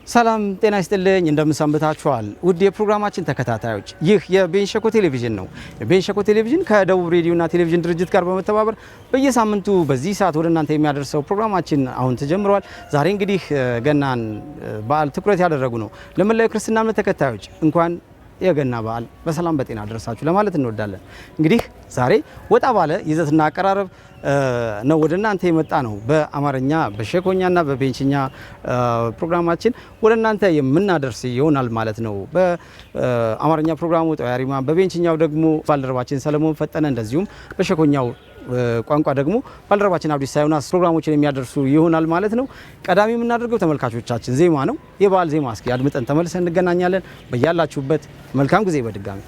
ሰላም ጤና ይስጥልኝ እንደምንሰንብታችኋል ውድ የፕሮግራማችን ተከታታዮች ይህ የቤንች ሸኮ ቴሌቪዥን ነው። የቤንች ሸኮ ቴሌቪዥን ከደቡብ ሬዲዮና ቴሌቪዥን ድርጅት ጋር በመተባበር በየሳምንቱ በዚህ ሰዓት ወደ እናንተ የሚያደርሰው ፕሮግራማችን አሁን ተጀምሯል። ዛሬ እንግዲህ ገናን በዓል ትኩረት ያደረጉ ነው። ለመላው ክርስትና እምነት ተከታዮች እንኳን የገና በዓል በሰላም በጤና አደረሳችሁ ለማለት እንወዳለን። እንግዲህ ዛሬ ወጣ ባለ ይዘትና አቀራረብ ነው ወደ እናንተ የመጣ ነው። በአማርኛ በሸኮኛና በቤንችኛ ፕሮግራማችን ወደ እናንተ የምናደርስ ይሆናል ማለት ነው። በአማርኛ ፕሮግራሙ ጦያሪማ፣ በቤንችኛው ደግሞ ባልደረባችን ሰለሞን ፈጠነ፣ እንደዚሁም በሸኮኛው ቋንቋ ደግሞ ባልደረባችን አብዲስ ሳይሆናስ ፕሮግራሞችን የሚያደርሱ ይሆናል ማለት ነው። ቀዳሚ የምናደርገው ተመልካቾቻችን ዜማ ነው። የበዓል ዜማ እስኪ አድምጠን ተመልሰን እንገናኛለን። በያላችሁበት መልካም ጊዜ በድጋሚ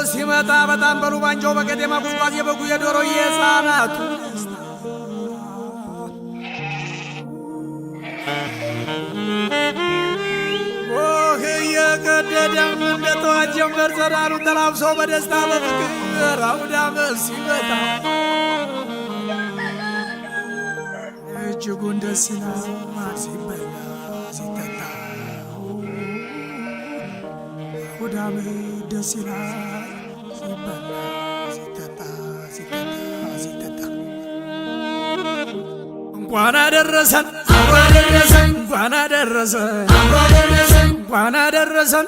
ሲመጣ በጣም በሉ ባንጆ በቀጤማ ጉዝጓዝ የበጉ የዶሮ የሕፃናቱ ኦህ የቀደደም እንደ ጠዋት ጀንበር ጸዳሉን ተላብሶ በደስታ በፍቅር አውደ ዓመት ሲመጣ እጅጉን ደስ ይላል ሲበላ ሲጠጣ አውደ ዓመት ደስ ይላል ሲበላ ሲጠጣ እንኳን አደረሰን እንኳን አደረሰን እንኳን አደረሰን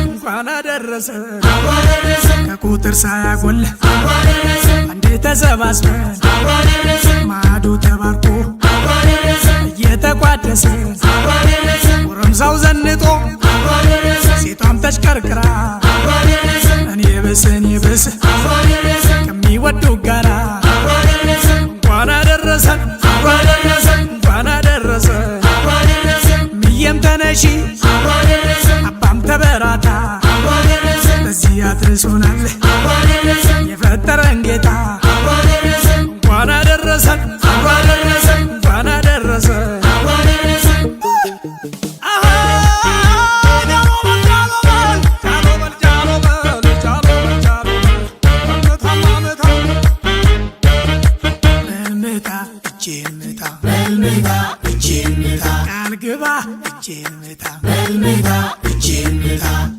እንኳን አደረሰን ከቁጥር ሳያጎል አንዴ ተሰባስበን ማዕዱ ተባርኮ እየተቋደሰን ጎረምሳው ዘንጦ ሴቷም ተሽከርክራ እኔ ብስ ከሚወዱ ጋራ እንኳን አደረሰን እንኳን አደረሰን ምየም ተነሺ አባም ተበራታ በዚህ አድርሶናል የፈጠረን ጌታ እንኳን አደረሰን እንኳን አደረሰን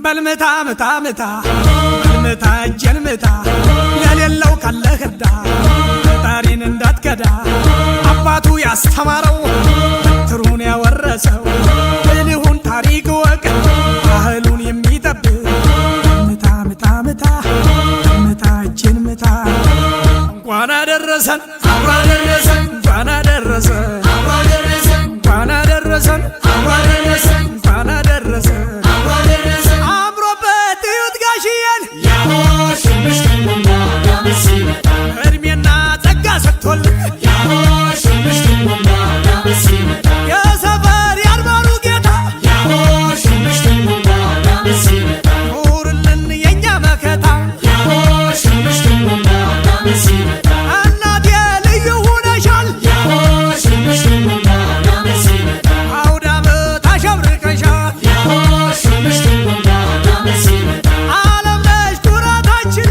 በልምታ ምታ ምታ በልምታ እጄን ምታ የሌለው ካለ ህዳ ፈጣሪን እንዳትከዳ አባቱ ያስተማረው በትሩን ያወረሰው ብልሁን ታሪክ ወቅ ባህሉን የሚጠብቅ ምታ ምታ ምታ ምታ እጄን ምታ እንኳን አደረሰን እንኳን አደረሰን እንኳን አደረሰን እንኳን አደረሰን አምሮበት እዩት ጋሽዬን እድሜና ጸጋ ሰጥቶልን የሰፈር ያድባሩ ጌታ ኑርልን የእኛ መከታ እናቴ ልዩ ሁነሻል አውደ ዓመት አሸብርቀሻል ዓለም ነሽ ኩራታችን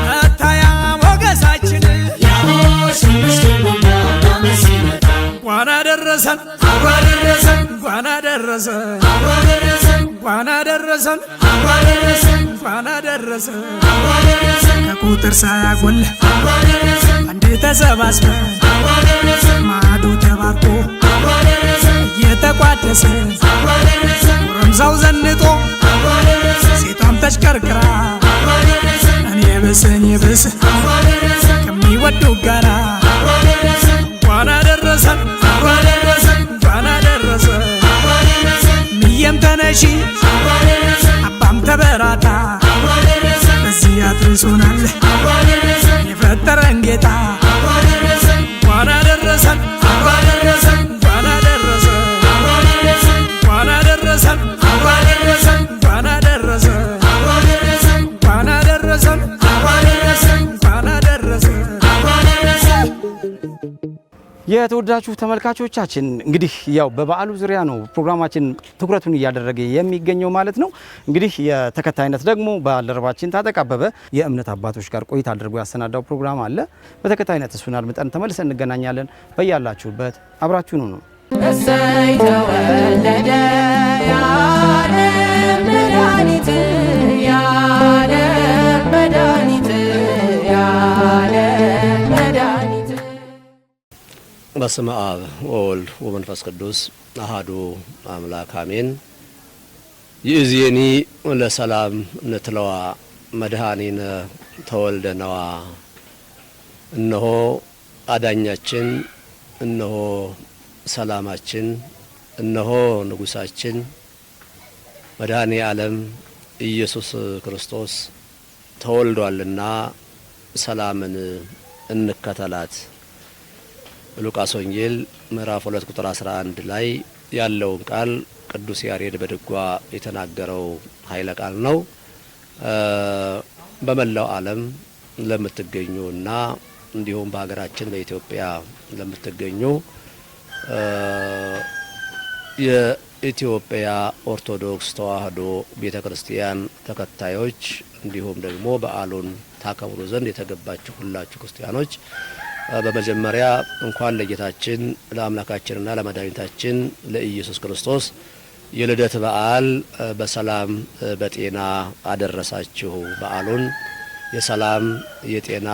መታያ ሞገሳችን እንኳን አደረሰን እንኳን አደረሰን እንኳን አደረሰን እንኳን አደረሰን ከቁጥር ሳያጎል አንዴ ተሰባስበን ማዕዱ ተባርኮ እየተቋደሰን ጎረምሳው ዘንጦ ሴቷም ተሽከርክራ እኔ ብስ ከሚወዱ ጋራ እንኳን አደረሰን እንኳን አደረሰን ምየም ተነሺ አባም ተበራታ አድርሶናል የፈጠረን ጌታ እንኳን አደረሰን እንኳን አደረሰን እንኳን አደረሰን እንኳን አደረሰን እንኳን አደረሰን እንኳን አደረሰን እንኳን አደረሰን። የተወዳጁ ተመልካቾቻችን እንግዲህ ያው በበዓሉ ዙሪያ ነው ፕሮግራማችን ትኩረቱን እያደረገ የሚገኘው ማለት ነው። እንግዲህ የተከታይነት ደግሞ ባልደረባችን ታጠቅ አበበ የእምነት አባቶች ጋር ቆይታ አድርጎ ያሰናዳው ፕሮግራም አለ። በተከታይነት እሱን አድምጠን ተመልሰን እንገናኛለን። በያላችሁበት አብራችሁን ነው። እሰይ ተወለደ ያለ መድኃኒት ያለ መድኃኒት ያለ መድኃኒት። በስመ አብ ወወልድ ወመንፈስ ቅዱስ አሐዱ አምላክ አሜን። ይእዜኒ ለሰላም ንትለዋ መድኃኒነ ተወልደነዋ። እነሆ አዳኛችን፣ እነሆ ሰላማችን፣ እነሆ ንጉሳችን መድኃኔ ዓለም ኢየሱስ ክርስቶስ ተወልዷልና ሰላምን እንከተላት። ሉቃስ ወንጌል ምዕራፍ 2 ቁጥር 11 ላይ ያለውን ቃል ቅዱስ ያሬድ በድጓ የተናገረው ኃይለ ቃል ነው። በመላው ዓለም ለምትገኙና እንዲሁም በሀገራችን በኢትዮጵያ ለምትገኙ የኢትዮጵያ ኦርቶዶክስ ተዋሕዶ ቤተክርስቲያን ተከታዮች እንዲሁም ደግሞ በዓሉን ታከብሩ ዘንድ የተገባችሁ ሁላችሁ ክርስቲያኖች በመጀመሪያ እንኳን ለጌታችን ለአምላካችንና ለመድኃኒታችን ለኢየሱስ ክርስቶስ የልደት በዓል በሰላም በጤና አደረሳችሁ። በዓሉን የሰላም፣ የጤና፣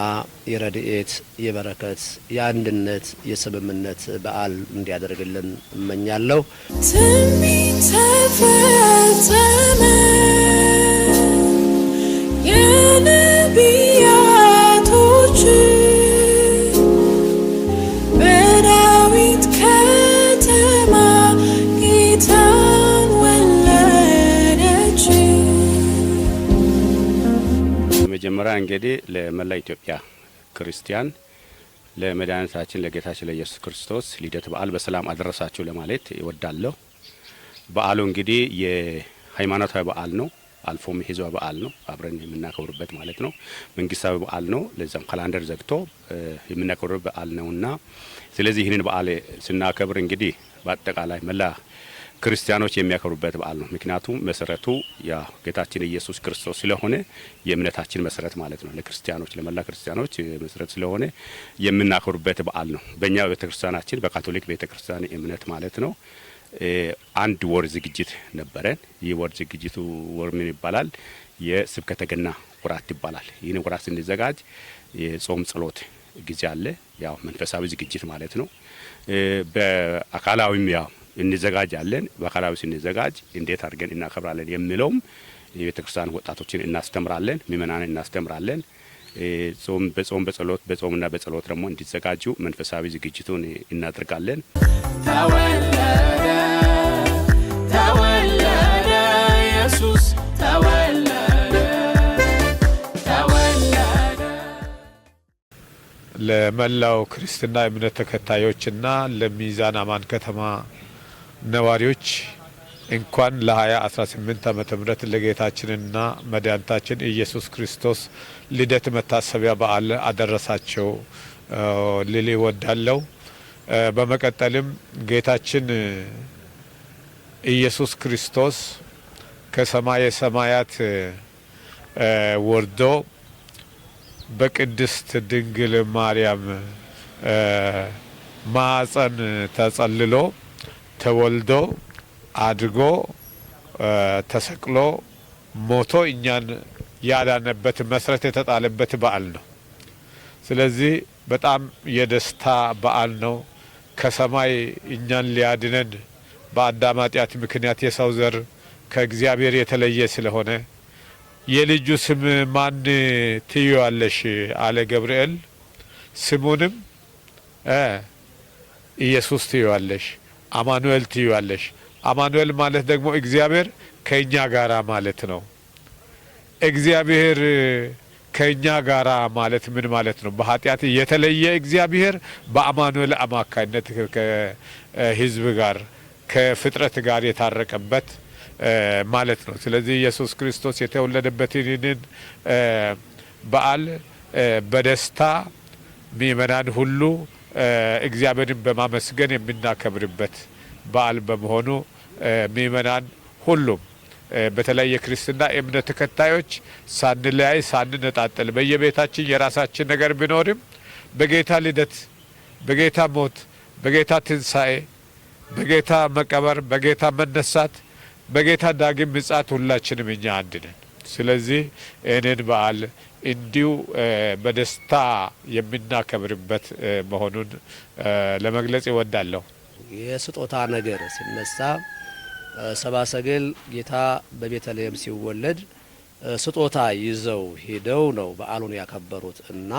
የረድኤት፣ የበረከት፣ የአንድነት፣ የስምምነት በዓል እንዲያደርግልን እመኛለሁ። ትንቢት ተፈጸመ የነቢያቶች በዳዊት ከተማ ጌታን ወለደች። መጀመሪያ እንግዲህ ለመላ ኢትዮጵያ ክርስቲያን ለመድኃኒታችን ለጌታችን ለኢየሱስ ክርስቶስ ልደት በዓል በሰላም አደረሳችሁ ለማለት እወዳለሁ። በዓሉ እንግዲህ የሃይማኖታዊ በዓል ነው፣ አልፎም የሕዝባዊ በዓል ነው፣ አብረን የምናከብርበት ማለት ነው። መንግስታዊ በዓል ነው፣ ለዛም ካላንደር ዘግቶ የምናከብርበት በዓል ነውና ስለዚህ ይህንን በዓል ስናከብር እንግዲህ በአጠቃላይ መላ ክርስቲያኖች የሚያከብሩበት በዓል ነው። ምክንያቱም መሰረቱ ያ ጌታችን ኢየሱስ ክርስቶስ ስለሆነ የእምነታችን መሰረት ማለት ነው። ለክርስቲያኖች ለመላ ክርስቲያኖች መሰረት ስለሆነ የምናከብሩበት በዓል ነው። በእኛ ቤተክርስቲያናችን በካቶሊክ ቤተክርስቲያን እምነት ማለት ነው አንድ ወር ዝግጅት ነበረን። ይህ ወር ዝግጅቱ ወር ምን ይባላል? የስብከተ ገና ወራት ይባላል። ይህን ወራት ስንዘጋጅ የጾም ጸሎት ጊዜ አለ። ያው መንፈሳዊ ዝግጅት ማለት ነው። በአካላዊም ያው እንዘጋጃለን። በአካላዊ ስንዘጋጅ እንዴት አድርገን እናከብራለን የሚለውም የቤተክርስቲያን ወጣቶችን እናስተምራለን፣ ምእመናንን እናስተምራለን። ጾም በጸሎት በጾምና በጸሎት ደግሞ እንዲዘጋጁ መንፈሳዊ ዝግጅቱን እናደርጋለን። ተወለደ ተወለደ ኢየሱስ ተወለደ ተወለደ። ለመላው ክርስትና እምነት ተከታዮችና ለሚዛን አማን ከተማ ነዋሪዎች እንኳን ለ2018 ዓመተ ምህረት ለጌታችንና መድኃኒታችን ኢየሱስ ክርስቶስ ልደት መታሰቢያ በዓል አደረሳቸው ልል እወዳለሁ። በመቀጠልም ጌታችን ኢየሱስ ክርስቶስ ከሰማየ ሰማያት ወርዶ በቅድስት ድንግል ማርያም ማኅፀን ተጸልሎ ተወልዶ አድጎ ተሰቅሎ ሞቶ እኛን ያዳነበት መሰረት የተጣለበት በዓል ነው። ስለዚህ በጣም የደስታ በዓል ነው። ከሰማይ እኛን ሊያድነን በአዳም ኃጢአት ምክንያት የሰው ዘር ከእግዚአብሔር የተለየ ስለሆነ የልጁ ስም ማን ትይዋለሽ አለ ገብርኤል። ስሙንም ኢየሱስ ትይዋለሽ፣ አማኑኤል ትይዋለሽ። አማኑኤል ማለት ደግሞ እግዚአብሔር ከእኛ ጋራ ማለት ነው። እግዚአብሔር ከኛ ጋራ ማለት ምን ማለት ነው? በኃጢአት የተለየ እግዚአብሔር በአማኑኤል አማካይነት ከህዝብ ጋር ከፍጥረት ጋር የታረቀበት ማለት ነው። ስለዚህ ኢየሱስ ክርስቶስ የተወለደበትን ይህንን በዓል በደስታ ምእመናን ሁሉ እግዚአብሔርን በማመስገን የምናከብርበት በዓል በመሆኑ ምእመናን ሁሉም በተለይ የክርስትና እምነት ተከታዮች ሳንለያይ ሳንነጣጠል በየቤታችን የራሳችን ነገር ቢኖርም በጌታ ልደት፣ በጌታ ሞት፣ በጌታ ትንሣኤ፣ በጌታ መቀበር፣ በጌታ መነሳት፣ በጌታ ዳግም ምጽአት ሁላችንም እኛ አንድ ነን። ስለዚህ ይህንን በዓል እንዲሁ በደስታ የምናከብርበት መሆኑን ለመግለጽ ይወዳለሁ። የስጦታ ነገር ሲነሳ ሰብአ ሰገል ጌታ በቤተልሔም ሲወለድ ስጦታ ይዘው ሄደው ነው በዓሉን ያከበሩት እና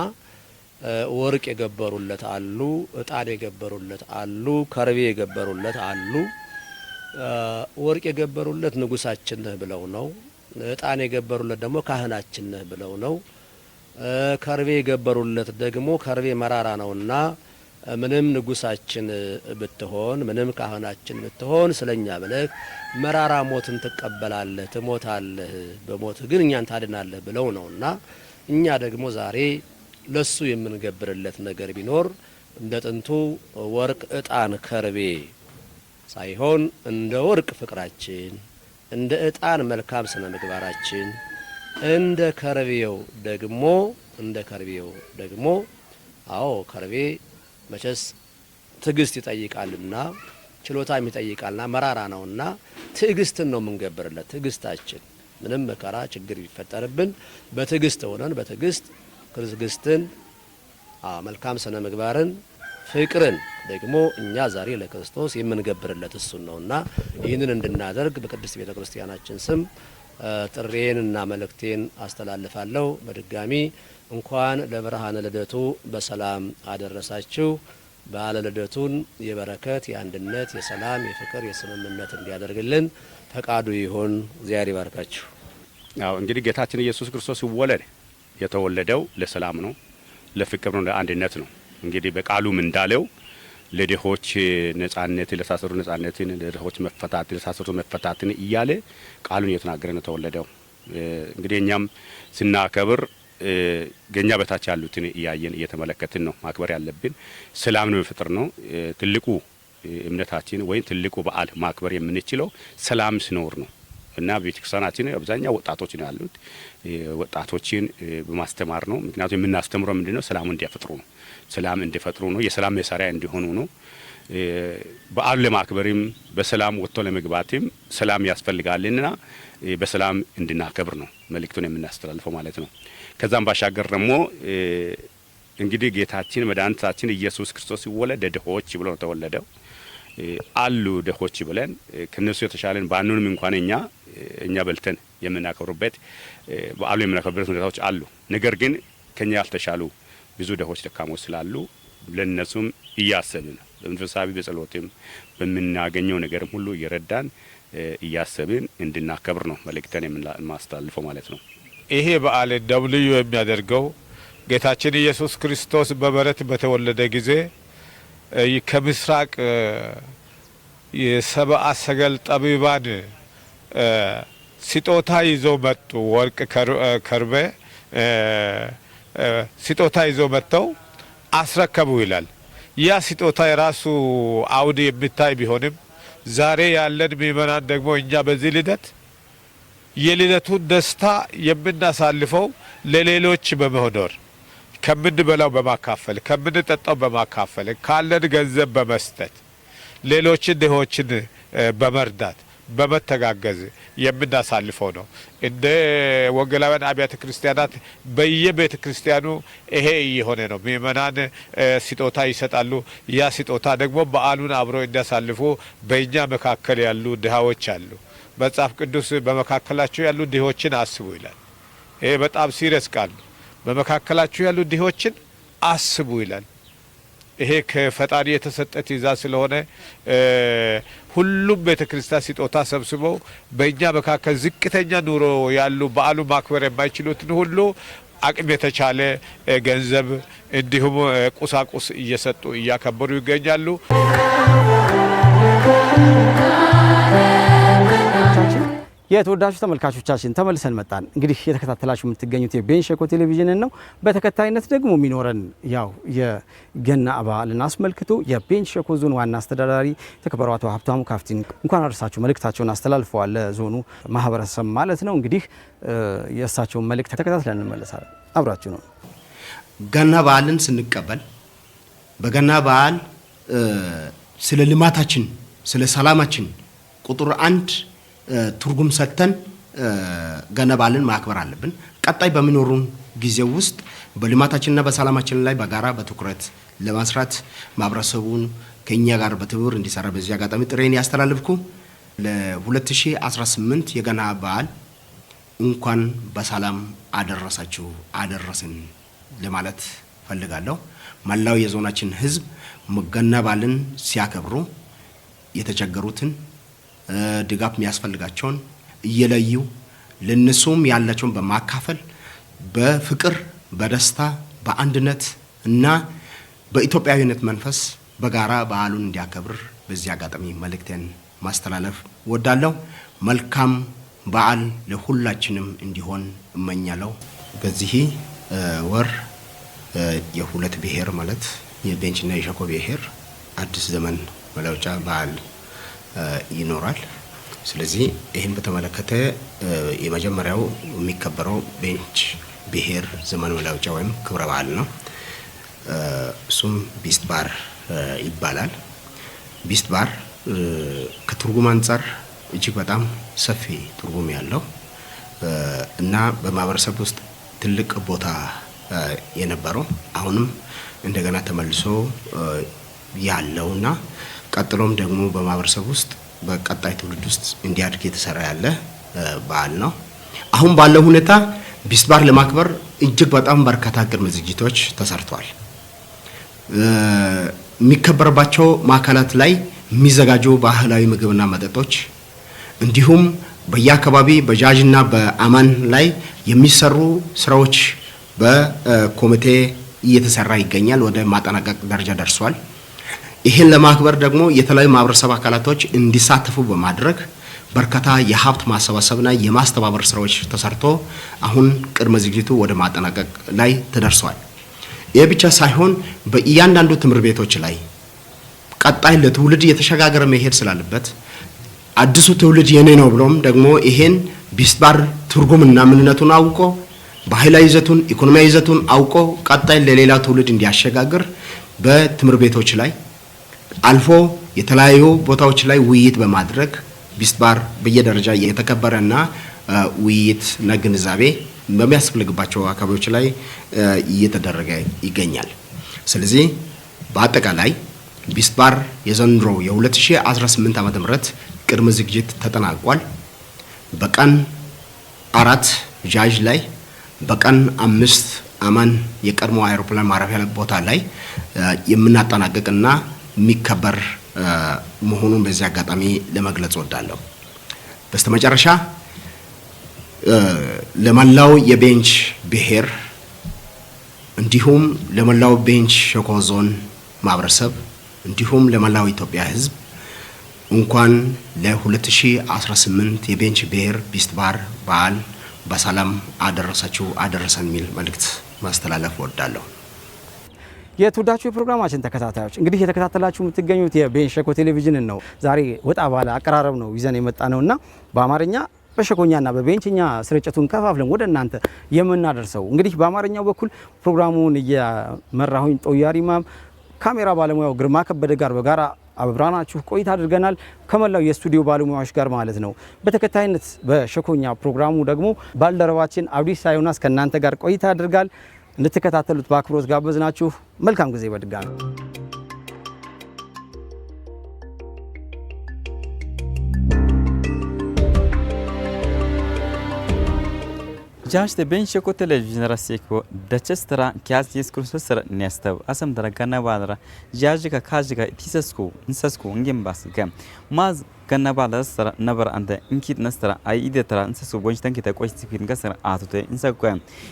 ወርቅ የገበሩለት አሉ፣ እጣን የገበሩለት አሉ፣ ከርቤ የገበሩለት አሉ። ወርቅ የገበሩለት ንጉሳችን ነህ ብለው ነው። እጣን የገበሩለት ደግሞ ካህናችን ነህ ብለው ነው። ከርቤ የገበሩለት ደግሞ ከርቤ መራራ ነውና ምንም ንጉሳችን ብትሆን ምንም ካህናችን ብትሆን ስለኛ ብለህ መራራ ሞትን ትቀበላለህ፣ ትሞታለህ፣ በሞት ግን እኛን ታድናለህ ብለው ነውና እኛ ደግሞ ዛሬ ለሱ የምንገብርለት ነገር ቢኖር እንደ ጥንቱ ወርቅ፣ እጣን፣ ከርቤ ሳይሆን እንደ ወርቅ ፍቅራችን፣ እንደ እጣን መልካም ስነ ምግባራችን፣ እንደ ከርቤው ደግሞ አዎ ከርቤ መቼስ ትዕግስት ይጠይቃልና ችሎታም ይጠይቃልና መራራ ነውና ትዕግስትን ነው የምንገብርለት። ትዕግስታችን ምንም መከራ ችግር ቢፈጠርብን በትዕግስት ሆነን ትዕግስትን መልካም ስነ ምግባርን ፍቅርን ደግሞ እኛ ዛሬ ለክርስቶስ የምንገብርለት እሱን ነውና ይህንን እንድናደርግ በቅድስት ቤተ ክርስቲያናችን ስም ጥሬንና መልእክቴን አስተላልፋለሁ። በድጋሚ እንኳን ለብርሃነ ልደቱ በሰላም አደረሳችሁ። በዓለ ልደቱን የበረከት፣ የአንድነት፣ የሰላም፣ የፍቅር፣ የስምምነት እንዲያደርግልን ፈቃዱ ይሁን። እግዚአብሔር ይባርካችሁ። ያው እንግዲህ ጌታችን ኢየሱስ ክርስቶስ ሲወለድ የተወለደው ለሰላም ነው፣ ለፍቅር ነው፣ ለአንድነት ነው። እንግዲህ በቃሉም እንዳለው ለድሆች ነጻነት፣ ለታሰሩ ነጻነትን፣ ለድሆች መፈታት፣ ለታሰሩ መፈታትን እያለ ቃሉን እየተናገረ ነው የተወለደው። እንግዲህ እኛም ስናከብር ገኛ በታች ያሉትን እያየን እየተመለከትን ነው ማክበር ያለብን። ሰላም ነው ፍቅር ነው። ትልቁ እምነታችን ወይም ትልቁ በዓል ማክበር የምንችለው ሰላም ሲኖር ነው እና ቤተክርስቲያናችን አብዛኛው ወጣቶች ነው ያሉት። ወጣቶችን በማስተማር ነው። ምክንያቱም የምናስተምረው ምንድነው? ሰላም እንዲፈጥሩ ነው። ሰላም እንዲፈጥሩ ነው። የሰላም መሳሪያ እንዲሆኑ ነው። በዓል ለማክበርም በሰላም ወጥቶ ለመግባትም ሰላም ያስፈልጋልና በሰላም እንድናከብር ነው መልእክቱን የምናስተላልፈው ማለት ነው። ከዛም ባሻገር ደግሞ እንግዲህ ጌታችን መድኃኒታችን ኢየሱስ ክርስቶስ ሲወለድ ድሆች ብሎ ነው ተወለደው አሉ። ድሆች ብለን ከነሱ የተሻለን ባንኑም እንኳን እኛ በልተን የምናከብሩበት በዓሉ የምናከብሩበት ሁኔታዎች አሉ። ነገር ግን ከኛ ያልተሻሉ ብዙ ድሆች ደካሞች ስላሉ ለነሱም እያሰብን በመንፈሳዊ በጸሎትም በምናገኘው ነገርም ሁሉ እየረዳን እያሰብን እንድናከብር ነው መልእክተን የማስተላልፈው ማለት ነው። ይሄ በዓል እንደው ልዩ የሚያደርገው ጌታችን ኢየሱስ ክርስቶስ በበረት በተወለደ ጊዜ ከምስራቅ የሰብአ ሰገል ጠቢባን ስጦታ ይዘው መጡ። ወርቅ፣ ከርቤ ስጦታ ይዘው መጥተው አስረከቡ ይላል። ያ ስጦታ የራሱ አውድ የሚታይ ቢሆንም ዛሬ ያለን ምእመናን ደግሞ እኛ በዚህ ልደት የልደቱን ደስታ የምናሳልፈው ለሌሎች በመሆኖር ከምንበላው በማካፈል ከምንጠጣው በማካፈል ካለን ገንዘብ በመስጠት ሌሎችን ድሆችን በመርዳት በመተጋገዝ የምናሳልፈው ነው። እንደ ወንጌላውያን አብያተ ክርስቲያናት በየቤተ ክርስቲያኑ ይሄ እየሆነ ነው። ምእመናን ስጦታ ይሰጣሉ። ያ ስጦታ ደግሞ በዓሉን አብረው እንዲያሳልፉ በእኛ መካከል ያሉ ድሃዎች አሉ። መጽሐፍ ቅዱስ በመካከላቸው ያሉ ድሆችን አስቡ ይላል። ይሄ በጣም ሲሪየስ ቃል ነው። በመካከላቸው ያሉ ድሆችን አስቡ ይላል። ይሄ ከፈጣሪ የተሰጠ ትእዛዝ ስለሆነ ሁሉም ቤተ ክርስቲያን ስጦታ ሰብስበው በእኛ መካከል ዝቅተኛ ኑሮ ያሉ በዓሉ ማክበር የማይችሉትን ሁሉ አቅም የተቻለ ገንዘብ እንዲሁም ቁሳቁስ እየሰጡ እያከበሩ ይገኛሉ። የተወዳጁ ተመልካቾቻችን ተመልሰን መጣን። እንግዲህ የተከታተላችሁ የምትገኙት የቤንች ሸኮ ቴሌቪዥንን ነው። በተከታይነት ደግሞ የሚኖረን ያው የገና በዓልን አስመልክቶ የቤንች ሸኮ ዞን ዋና አስተዳዳሪ የተከበሩ አቶ ሀብታሙ ካፍቲን እንኳን አደረሳችሁ መልእክታቸውን አስተላልፈዋል ለዞኑ ማህበረሰብ ማለት ነው። እንግዲህ የእሳቸውን መልእክት ተከታትለን እንመለሳለን። አብራችሁ ነው። ገና በዓልን ስንቀበል በገና በዓል ስለ ልማታችን ስለ ሰላማችን ቁጥር 1 ትርጉም ሰጥተን ገና በዓልን ማክበር አለብን። ቀጣይ በሚኖሩን ጊዜ ውስጥ በልማታችንና በሰላማችን ላይ በጋራ በትኩረት ለማስራት ማህበረሰቡን ከኛ ጋር በትብብር እንዲሰራ በዚህ አጋጣሚ ጥሬን ያስተላልፍኩ። ለ2018 የገና በዓል እንኳን በሰላም አደረሳችሁ አደረሰን ለማለት ፈልጋለሁ። መላው የዞናችን ህዝብ ገና በዓልን ሲያከብሩ የተቸገሩትን ድጋፍ የሚያስፈልጋቸውን እየለዩ ለነሱም ያላቸውን በማካፈል በፍቅር በደስታ በአንድነት እና በኢትዮጵያዊነት መንፈስ በጋራ በዓሉን እንዲያከብር በዚህ አጋጣሚ መልእክቴን ማስተላለፍ ወዳለሁ። መልካም በዓል ለሁላችንም እንዲሆን እመኛለሁ። በዚህ ወር የሁለት ብሔር ማለት የቤንችና የሸኮ ብሔር አዲስ ዘመን መለወጫ በዓል ይኖራል። ስለዚህ ይህን በተመለከተ የመጀመሪያው የሚከበረው ቤንች ብሔር ዘመን መለወጫ ወይም ክብረ በዓል ነው። እሱም ቢስት ባር ይባላል። ቢስት ባር ከትርጉም አንጻር እጅግ በጣም ሰፊ ትርጉም ያለው እና በማህበረሰብ ውስጥ ትልቅ ቦታ የነበረው አሁንም እንደገና ተመልሶ ያለውና ቀጥሎም ደግሞ በማህበረሰብ ውስጥ በቀጣይ ትውልድ ውስጥ እንዲያድግ የተሰራ ያለ በዓል ነው። አሁን ባለው ሁኔታ ቢስት ባር ለማክበር እጅግ በጣም በርካታ ቅድመ ዝግጅቶች ተሰርተዋል። የሚከበርባቸው ማዕከላት ላይ የሚዘጋጁ ባህላዊ ምግብና መጠጦች እንዲሁም በየአካባቢ በጃጅና በአማን ላይ የሚሰሩ ስራዎች በኮሚቴ እየተሰራ ይገኛል። ወደ ማጠናቀቅ ደረጃ ደርሷል። ይሄን ለማክበር ደግሞ የተለያዩ ማህበረሰብ አካላቶች እንዲሳተፉ በማድረግ በርካታ የሀብት ማሰባሰብና የማስተባበር ስራዎች ተሰርቶ አሁን ቅድመ ዝግጅቱ ወደ ማጠናቀቅ ላይ ተደርሷል። ይሄ ብቻ ሳይሆን በእያንዳንዱ ትምህርት ቤቶች ላይ ቀጣይ ለትውልድ የተሸጋገረ መሄድ ስላለበት አዲሱ ትውልድ የኔ ነው ብሎም ደግሞ ይሄን ቢስት ባር ትርጉምና ምንነቱን አውቆ ባህላዊ ይዘቱን ኢኮኖሚያዊ ይዘቱን አውቆ ቀጣይ ለሌላ ትውልድ እንዲያሸጋግር በትምህርት ቤቶች ላይ አልፎ የተለያዩ ቦታዎች ላይ ውይይት በማድረግ ቢስት ባር በየደረጃ የተከበረና ውይይትና ግንዛቤ በሚያስፈልግባቸው አካባቢዎች ላይ እየተደረገ ይገኛል። ስለዚህ በአጠቃላይ ቢስት ባር የዘንድሮ የ2018 ዓ.ም ቅድመ ዝግጅት ተጠናቋል። በቀን 4 ጃጅ ላይ በቀን 5 አማን የቀድሞ አውሮፕላን ማረፊያ ቦታ ላይ የምናጠናቀቅና የሚከበር መሆኑን በዚህ አጋጣሚ ለመግለጽ ወዳለሁ። በስተመጨረሻ ለመላው የቤንች ብሔር እንዲሁም ለመላው ቤንች ሸኮ ዞን ማህበረሰብ እንዲሁም ለመላው ኢትዮጵያ ህዝብ እንኳን ለ2018 የቤንች ብሔር ቢስት ባር በዓል በሰላም አደረሳችሁ አደረሰን የሚል መልእክት ማስተላለፍ ወዳለሁ። የተወዳችሁ የፕሮግራማችን ተከታታዮች እንግዲህ የተከታተላችሁ የምትገኙት የቤንች ሸኮ ቴሌቪዥንን ነው። ዛሬ ወጣ ባለ አቀራረብ ነው ይዘን የመጣ ነውና በአማርኛ በሸኮኛና በቤንችኛ ስርጭቱን ከፋፍለን ወደ እናንተ የምናደርሰው እንግዲህ በአማርኛው በኩል ፕሮግራሙን እየመራሁኝ ጦያሪ ማም ካሜራ ባለሙያው ግርማ ከበደ ጋር በጋራ አብራናችሁ ቆይታ አድርገናል ከመላው የስቱዲዮ ባለሙያዎች ጋር ማለት ነው። በተከታይነት በሸኮኛ ፕሮግራሙ ደግሞ ባልደረባችን አብዲስ ሳይሆናስ ከእናንተ ጋር ቆይታ አድርጋል። እንድትከታተሉት በአክብሮት ጋበዝናችሁ። መልካም ጊዜ በድጋሚ جاشته بین شکو تلویزیون را سیکو دچسترا کیاس یس کروسر نستو اسم درگنا بالرا جاجگا کاجگا تیسسکو نسسکو انگم باسگم ماز گنا بالسر نبر انده انکیت نسترا ای ایده ترا نسسکو گونشتن کیتا کوشتیفین گسر اتوته انسکو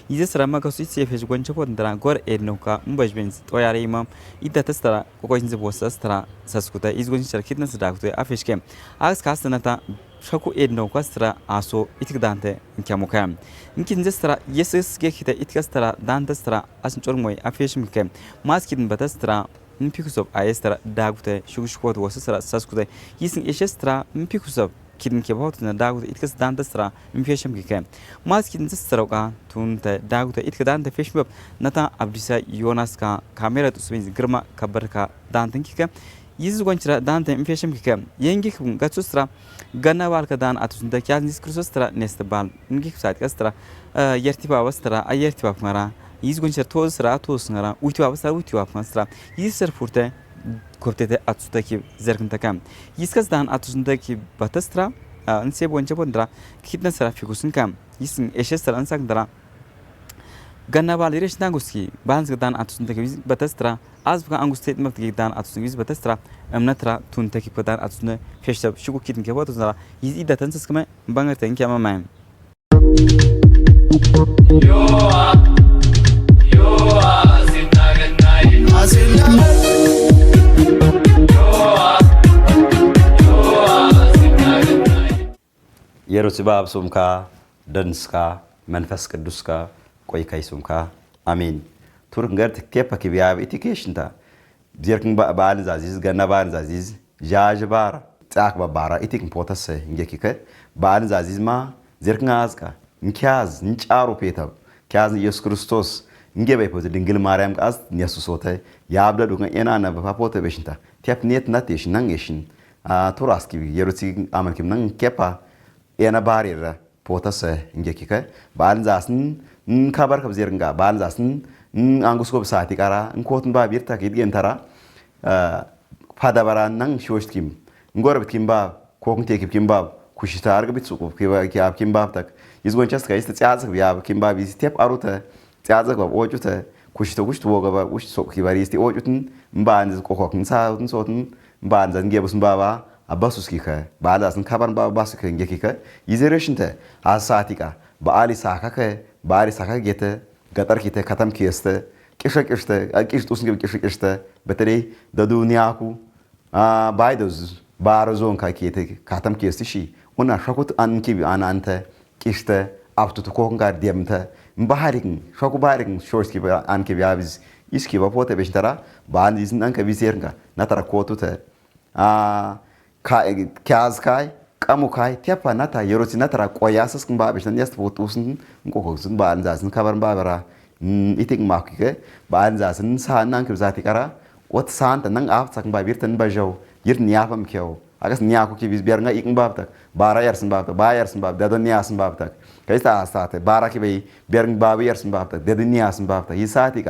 یزسرا ماکسو سیفش گونچپو درا گور ادنوکا مبجبنس تویاری امام ایده تسترا کوکوینز بوسسترا سسکوتا ایزگونشر کیتنس داکوته افشکم اگس کاستنتا شكو إدنو كسترا عصو إتقدانته كمكان يمكن جسترا يسس كده إتكسترا دانتسترا أسن شرمي أفيش مكان ماسكين بتسترا نبيكسب أيسترا داغوته شوكشكوت وسسترا ساسكوته يسن إيشسترا نبيكسب كده كبهوتنا داغوته إتكس دانتسترا نبيش مكان ماسكين جسترا كا تونت داغوته إتقدانته فيش مب نتا أبديسا يوناس كا كاميرا تسوين جرما كبركا دانتن كده يزوجنشرا دانته إنفيشم كم ينجي كم قصصرا جنا بالكدان أتوسندا كيانيس كروسسترا نستبال ينجي كسات كسترا يرتبا وسترا أي يرتبا مرا يزوجنشر توسرا توسنرا ويتوا وسترا ويتوا مسرا يسر فورته كوبتة أتوسندا كي زركنتا كم يسكس دان أتوسندا كي باتسترا نسيب وانجبوندرا كيدنا سرا فيكوسن كم يسن إيشسترا أنساندرا جنا باليرش نانغوسكي بانز كدان أتوسندا كي باتسترا از بقى انگوستيت مفتگیدان اتوسنگیز بتسترا امنترا تون تکی پدان اتوسنه فشتب شکو کیتن که بود زنرا یزی دتنسس کم بانگرتن که مایم የሩሲባብ ሱምካ ደንስካ መንፈስ ቅዱስካ ቆይካይ ሱምካ አሜን ቱርንገር ትክቴፓ ኪቢያብ ኢቲኬሽንታ ዲርክን ባል ዛዚዝ ገና ባል ዛዚዝ ጃጅ ባር ጻክ ባባራ ኢቲክን ፖተሰ እንጀኪከ ባል ዛዚዝማ ዚርክን አዝካ እንኪያዝ እንጫሩ ፔታብ ኪያዝ ኢየሱስ ክርስቶስ እንገበይ ፖተ ድንግል ማርያም ቃስ ኢየሱሶተ ያብለዱ ከኤና ነባ ፖተ በሽንታ ቴፕኔት ናቴሽ ናንጌሽን ቱራስኪ የሩሲ አመልክም ናን ኬፓ ኤና ባሪራ ፖተሰ እንጀኪከ ባል ዛስን ካበር ከብዚርንጋ ባል ዛስን አንጉስኮብ ሳቲ ቃራ እንኮትን ባቢርታ ከዲንተራ ፋዳባራናን ሾሽትኪም እንጎረብትኪም ባ ኮክንቴክ ኪም ባ ኩሽታ አርግቢት ሱቁ ኪያብ ኪም ባ ታክ ይዝጎንቻስ ካይስት ጻጽ ያብ ኪም ባ ቢስቴፕ አሩተ ጻጽ ባ ኦጩተ ኩሽቶ ኩሽቶ ወገባ ኩሽቶ ሶክ ኪባሪስቲ ኦጩትን ምባን ዝቆኮክን ሳውትን ሶትን ምባን ዘንጌቡስን ባባ አባሱስኪከ ባላስን ካባን ባባ ባስከ እንጌኪከ ይዘረሽንተ አሳቲቃ በአሊ ሳካከ ባሪ ሳካ ጌተ ገጠር ኪተ ከተም ኪስተ ቅሽቅሽተ አቂሽቱስ ግብ ቅሽቅሽተ በተለይ ደዱኒያኩ ባይዶዝ ባረዞን ካኪተ ከተም ኪስቲ ሺ ወና ሸኩት አንኪ አናንተ ቅሽተ አፍቱት ኮን ጋር ደምተ ባህሪን ሸኩ ባህሪን ሾርስኪ አንኪ ቢያብዝ ይስኪ በፖተ በሽተራ ባን ይዝናን ከቢሴርንጋ ናተራ ኮቱተ ካዝ ካይ ቀሙካይ ቴፓ ናታ የሮሲ ናተራ ቆያሰስ ክንባ በሽተን ያስት ፎቶስን እንቆቆስን ባንዛስን ከበርን ባበራ ኢቲክ ማክከ ባንዛስን ሳናን ክብዛት ይቀራ ወት ሳንተ ነን አፍታ ክንባ ቢርተን ባጃው ይርን ያፈም ከው አገስ ኒያኩ ኪቢዝ ቢርንጋ ይቅን ባብታ ባራ ያርስን ባብታ ባያርስን ባብታ ደዶኒያስን ባብታ ከይታ አስታተ ባራኪ በይ ቢርን ባብ ያርስን ባብታ ደዶኒያስን ባብታ ይሳቲካ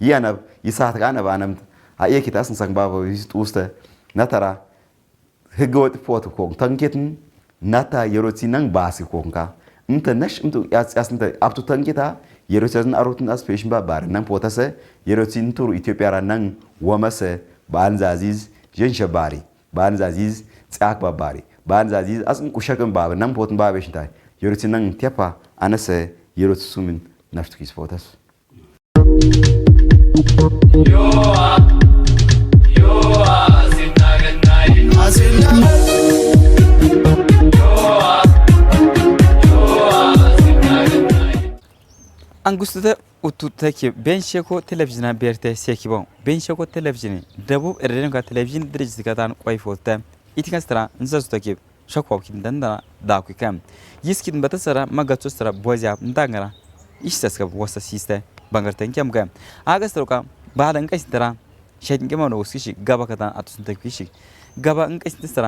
ያነብ ይሳትካ ነባነም አየኪታስን ሰንባቦ ይስጡስተ ናተራ ህገወጥ ፎቶ ኮን ተንኬትን ናታ የሮሲናን ባሲ ኮንካ እንተ ነሽ እንቱ ያስንተ አብቱ ተንኬታ የሮሲን አሮትን አስፔሽን ባባር ነን ፖተሰ የሮሲን ቱሩ ኢትዮጵያ ራናን ወመሰ ባንዛዚዝ ጀንሸባሪ ባንዛዚዝ ጻክ ባባሪ ባንዛዚዝ አስን ኩሸከም ባብ ነን ፖትን ባበሽንታ የሮሲናን ቴፓ አነሰ የሮሱምን ናፍቱኪስ ፎተስ አንጉስተ ኡቱተኪ ቤንሸኮ ቴሌቪዥን ቤርተ ሴኪቦ ቤንሸኮ ቴሌቪዥን ደቡብ ኤርደን ቴሌቪዥን ድርጅት ጋታን ቆይፎተ ኢቲካስትራ እንዘዙተኪ ሸኮው ኪንደንዳ ዳኩከም ይስኪን በተሰራ ማጋቾስትራ ቦዚያ እንዳንገራ ይሽተስከብ ወሰሲስተ ባንገርተን ከምገ አገስትሮካ ባለን ቀይስትራ ሸድንገ ማኖ ወስኪሽ ጋባ ከታን አቱስንተኪሽ ጋባ እንቀይስትራ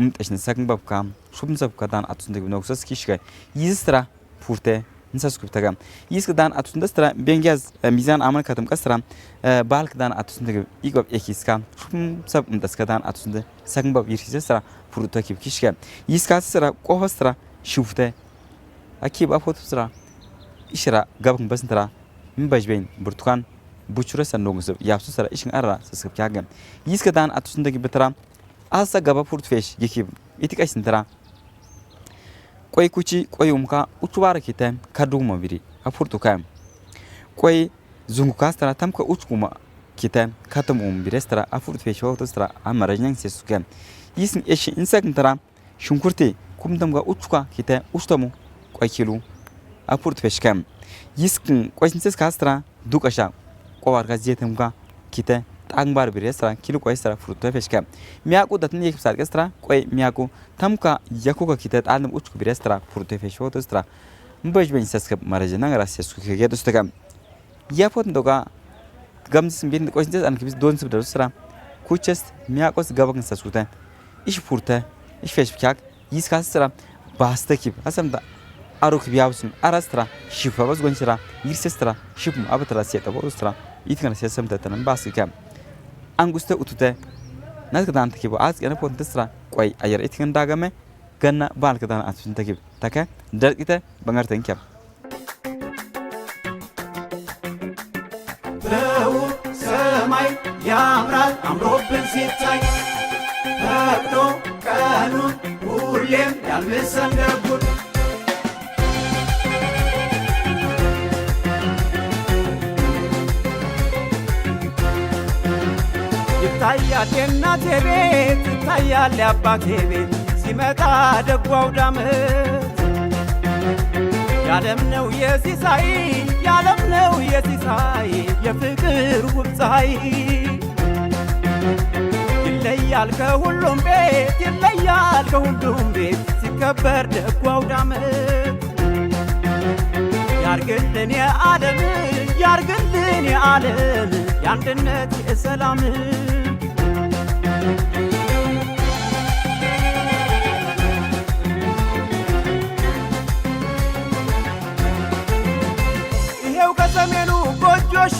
ምጥሽን ሰክንበብካ ሹምሰብ ከታን አቱስንተኪ ነው ወስኪሽ ይዝስትራ ፑርተ እንሰስኩብ ተጋም ይስከዳን አቱንደስትራ ቤንጊያዝ ሚዛን አመን ከተም ቀስትራ ባልክዳን አቱንደግ ኢቆብ ኤኪስካ ሹም ሰብ እንደስከዳን አቱንደ ሰግንበብ ይርሲስራ ፉሩተኪብ ኪሽከ ይስካስራ ቆሆስትራ ሹፍተ አኪብ አፎትስራ ishira gabang basntara mbajbein burtukan buchura sanongusub yapsu sara ishin arra saskap kyagam yiska dan atusundagi betara asa gaba furtfesh yikib itika sintara koy kuchi koyumka uchwara kitam kaduma biri afurtukam koy zungukastara tamka uchkuma kitam katamum birestara afurtfesh hotostra amarajnang sesukam yisin eshi insakntara shunkurti kumdamga uchka kita ustamu koy kilu afurtfesh kam yiskin koy sinses kastra dukasha kowarga zetemga kita angbar birestra kilu koy stra fruto feshka miaku datni yek sar kestra koy miaku tamka yakuka kita alnam uchku birestra fruto fesho tostra mbaj ben saskap marajana gracia suke dostaka yapot doga gamsin bin koy sintes an kibis don subda dostra kuches miakos gabak sasuta ish furta ish feshkak yis kastra basta kib asamda aruk biawsun arastra shifabas gonchira yirsestra shipum abatra seta bostra itkan sesam tatan basikam angusta utute nasgadan takibo az gana pontasra koy ayar itkan dagame ganna balkadan atsun takib taka darqita bangartan kyam በው ሰማይ ያምራል አምሮብን ሲታይ ፈቅዶ ቀኑን ሁሌም ያልብሰን ደጉን ይታያል የእናቴ ቤት ይታያል የአባቴ ቤት ሲመጣ ደጉ አውደ ዓመት ያለም ነው የሲሳይ ያለም ነው የሲሳይ የፍቅር ውብ ፀሐይ ይለያል ከሁሉም ቤት ይለያል ከሁሉም ቤት ሲከበር ደጉ አውደ ዓመት ያርግልን የዓለም ያርግልን የዓለም የአንድነት የሰላም ይሄው ከሰሜኑ ጎጆሺ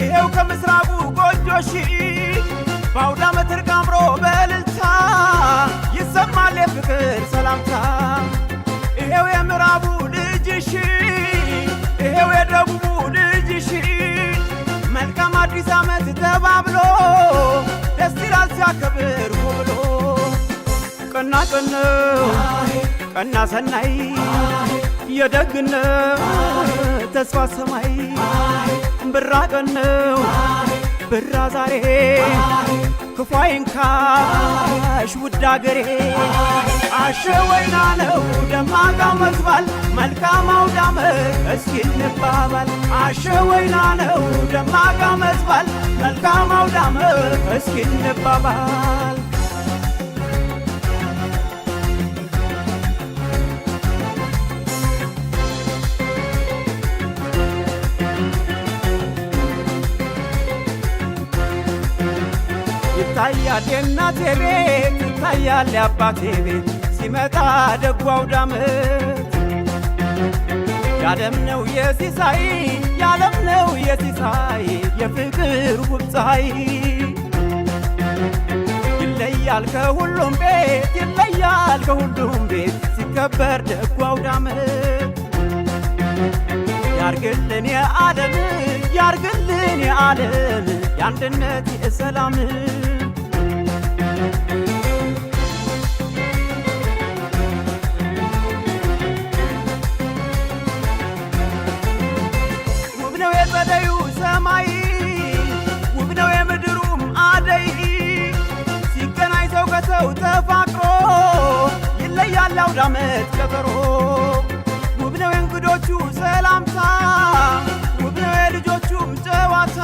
ይሄው ከምስራቁ ጎጆሺ በአውደ ዓመት እርቃምሮ በእልልታ ይሰማል የፍቅር ሰላምታ ይሄው የምዕራቡ ልጅሺ ይሄው የደቡቡ ልጅሺ መልካም አዲስ ዓመት ተባብሎ ደስ ይላል ሲያከብር ብሎ ቀና ቀነው ቀና ሰናይ የደግነት ተስፋ ሰማይ ብራ ቀነው ብራ ዛሬ ክፉ አይንካሽ ውድ አገሬ አሸወይና ነው ደማቅ ዓመት በዓል መልካም አውደ ዓመት እስኪ እንባባል አሸወይና ነው ደማቅ ዓመት በዓል መልካም አውደ ዓመት እስኪ እንባባል ይታያል የእናቴ ቤት ይታያል የአባቴ ቤት ሲመጣ ደጉ አውደ ዓመት ያለም ነው የሲሳይ ያለም ነው የሲሳይ የፍቅር ውብ ፀሐይ ይለያል ከሁሉም ቤት ይለያል ከሁሉም ቤት ሲከበር ደጉ አውደ ዓመት ያርግልን የዓለም ያርግልን የዓለም የአንድነት የሰላም ውብ ነው የጸደዩ ሰማይ ውብ ነው የምድሩም አደይ ሲገናኝ ሰው ከሰው ተፋቅሮ ይለያል አውደ ዓመት ቀጠሮ ውብ ነው የእንግዶቹ ሰላምታ ውብ ነው የልጆቹም ጨዋታ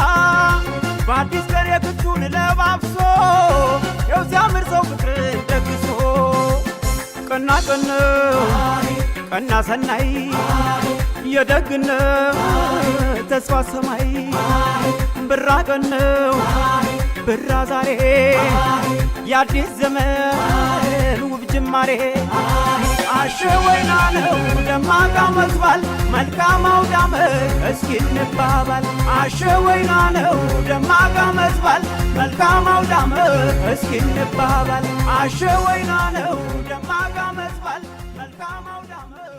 በአዲስ ቀን የክቱን ለባብሶ የው ሲያምር ሰው ፍቅርን ደግሶ ቀና ቀነው ቀና ሰናይ የደግነት ተስፋ ሰማይ ብራ ቀነው ብራ ዛሬ የአዲስ ዘመን ውብ ጅማሬ አሸወይና ነው ደማቅ ዓመት በዓል መልካም አውደ ዓመት እስኪ እንባባል አሸወይና ነው ደማቅ ዓመት በዓል መልካም አውደ ዓመት እስኪ እንባባል አሸወይና ነው ደማቅ ዓመት በዓል መልካም